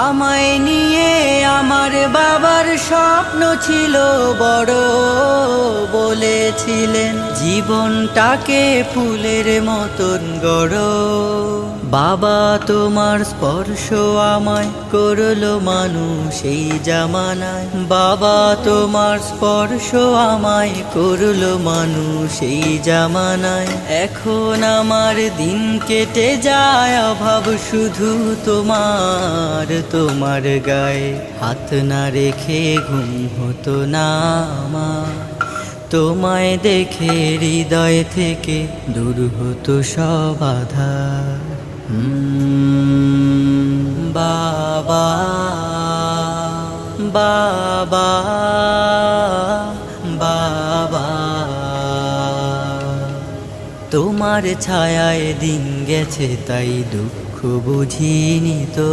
আমায় নিয়ে আমার বাবার স্বপ্ন ছিল বড়, বলেছিলেন জীবনটাকে ফুলের মতন গড়। বাবা তোমার স্পর্শ আমায় করলো মানুষ এই জামানায়, বাবা তোমার স্পর্শ আমায় করলো মানুষ এই জামানায়। এখন আমার দিন কেটে যায় অভাব শুধু তোমার, তোমার গায়ে হাত না রেখে ঘুম হতো না আমার। তোমায় দেখে হৃদয় থেকে দূর হতো সব আধার। বাবা বাবা বাবা, তোমার ছায়ায় দিন গেছে তাই দুঃখ বুঝিনি তো।